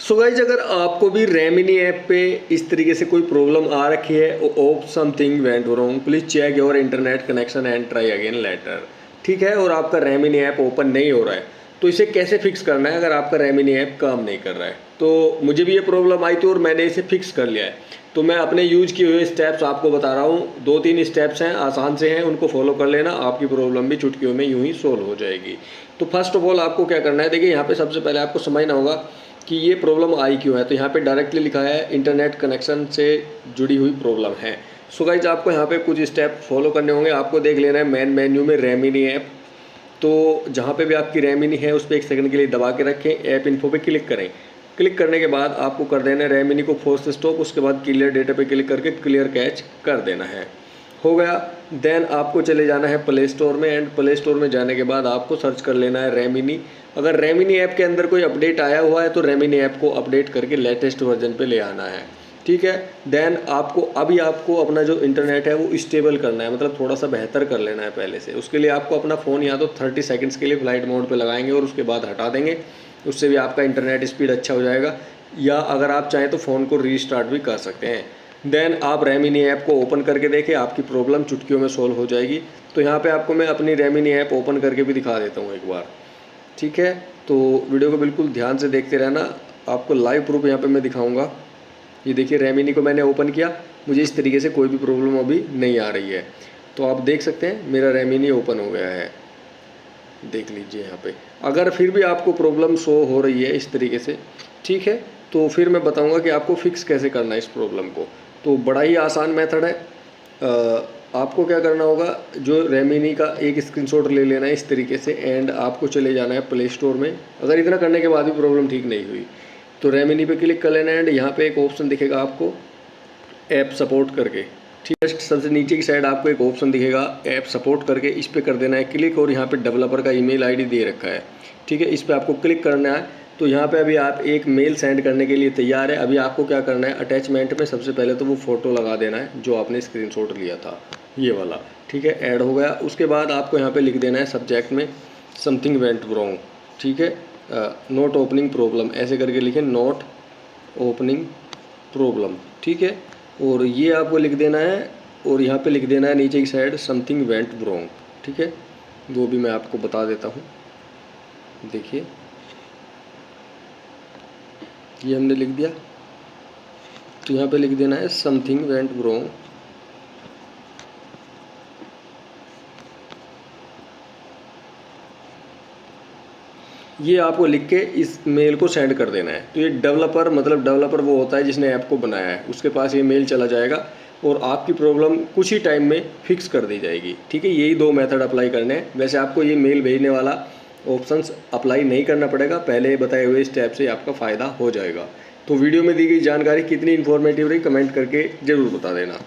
So guys, अगर आपको भी रेमिनी ऐप पे इस तरीके से कोई प्रॉब्लम आ रखी है, off something went wrong, please check your internet connection and try again later. ठीक है, और आपका रेमिनी ऐप ओपन नहीं हो रहा है तो इसे कैसे फिक्स करना है अगर आपका रेमिनी ऐप काम नहीं कर रहा है। तो मुझे भी ये प्रॉब्लम आई थी और मैंने इसे फिक्स कर लिया है। तो मैं अपने यूज किए हुए स्टेप्स आपको बता रहा हूँ। 2-3 स्टेप्स हैं, आसान से हैं, उनको फॉलो कर लेना, आपकी प्रॉब्लम भी चुटकियों में यूं ही सोल्व हो जाएगी। तो फर्स्ट ऑफ ऑल आपको क्या करना है, देखिए यहाँ पे सबसे पहले आपको समझना होगा कि ये प्रॉब्लम आई क्यों है। तो यहाँ पे डायरेक्टली लिखा है इंटरनेट कनेक्शन से जुड़ी हुई प्रॉब्लम है। सो गाइज, आपको यहाँ पे कुछ स्टेप फॉलो करने होंगे। आपको देख लेना है मेन मेन्यू में रेमिनी ऐप। तो जहाँ पे भी आपकी रेमिनी है उस पर 1 सेकंड के लिए दबा के रखें, ऐप इन्फो पे क्लिक करें। क्लिक करने के बाद आपको कर देना है रेमिनी को फोर्स स्टॉप, उसके बाद क्लियर डेटा पे क्लिक करके क्लियर कैच कर देना है। हो गया। देन आपको चले जाना है प्ले स्टोर में, एंड प्ले स्टोर में जाने के बाद आपको सर्च कर लेना है रेमिनी। अगर रेमिनी ऐप के अंदर कोई अपडेट आया हुआ है तो रेमिनी ऐप को अपडेट करके लेटेस्ट वर्जन पे ले आना है। ठीक है। देन आपको अपना जो इंटरनेट है वो स्टेबल करना है, मतलब थोड़ा सा बेहतर कर लेना है पहले से। उसके लिए आपको अपना फ़ोन या तो 30 सेकंड्स के लिए फ्लाइट मोड पे लगाएंगे और उसके बाद हटा देंगे, उससे भी आपका इंटरनेट स्पीड अच्छा हो जाएगा। या अगर आप चाहें तो फ़ोन को रीस्टार्ट भी कर सकते हैं। देन आप रेमिनी ऐप को ओपन करके देखें, आपकी प्रॉब्लम चुटकियों में सोल्व हो जाएगी। तो यहाँ पे आपको मैं अपनी रेमिनी ऐप ओपन करके भी दिखा देता हूँ एक बार। ठीक है, तो वीडियो को बिल्कुल ध्यान से देखते रहना, आपको लाइव प्रूफ यहाँ पे मैं दिखाऊंगा। ये देखिए, रेमिनी को मैंने ओपन किया, मुझे इस तरीके से कोई भी प्रॉब्लम अभी नहीं आ रही है। तो आप देख सकते हैं मेरा रेमिनी ओपन हो गया है, देख लीजिए यहाँ पे। अगर फिर भी आपको प्रॉब्लम शो हो रही है इस तरीके से, ठीक है, तो फिर मैं बताऊंगा कि आपको फिक्स कैसे करना है इस प्रॉब्लम को। तो बड़ा ही आसान मेथड है। आपको क्या करना होगा, जो रेमिनी का एक स्क्रीनशॉट ले लेना है इस तरीके से, एंड आपको चले जाना है प्ले स्टोर में। अगर इतना करने के बाद भी प्रॉब्लम ठीक नहीं हुई तो रेमिनी पे क्लिक कर लेना है, एंड यहाँ पे एक ऑप्शन दिखेगा आपको ऐप सपोर्ट करके। ठीक है, सबसे नीचे की साइड आपको एक ऑप्शन दिखेगा ऐप सपोर्ट करके, इस पर कर देना है क्लिक। और यहाँ पे डेवलपर का ईमेल आईडी दे रखा है। ठीक है, इस पर आपको क्लिक करना है। तो यहाँ पे अभी आप एक मेल सेंड करने के लिए तैयार है। अभी आपको क्या करना है, अटैचमेंट में सबसे पहले तो वो फ़ोटो लगा देना है जो आपने स्क्रीनशॉट लिया था, ये वाला। ठीक है, ऐड हो गया। उसके बाद आपको यहाँ पे लिख देना है सब्जेक्ट में समथिंग वेंट रॉन्ग। ठीक है, नॉट ओपनिंग प्रॉब्लम, ऐसे करके लिखें, नॉट ओपनिंग प्रॉब्लम। ठीक है, और ये आपको लिख देना है, और यहाँ पे लिख देना है नीचे की साइड समथिंग वेंट रॉन्ग। ठीक है, वो भी मैं आपको बता देता हूँ। देखिए, ये हमने लिख दिया। तो यहाँ पे लिख देना है समथिंग वेंट रॉन्ग। ये आपको लिख के इस मेल को सेंड कर देना है। तो ये डेवलपर, मतलब डेवलपर वो होता है जिसने ऐप को बनाया है, उसके पास ये मेल चला जाएगा और आपकी प्रॉब्लम कुछ ही टाइम में फिक्स कर दी जाएगी। ठीक है, यही 2 मेथड अप्लाई करने हैं। वैसे आपको ये मेल भेजने वाला ऑप्शंस अप्लाई नहीं करना पड़ेगा, पहले बताए हुए स्टेप से आपका फ़ायदा हो जाएगा। तो वीडियो में दी गई जानकारी कितनी इन्फॉर्मेटिव रही कमेंट करके ज़रूर बता देना।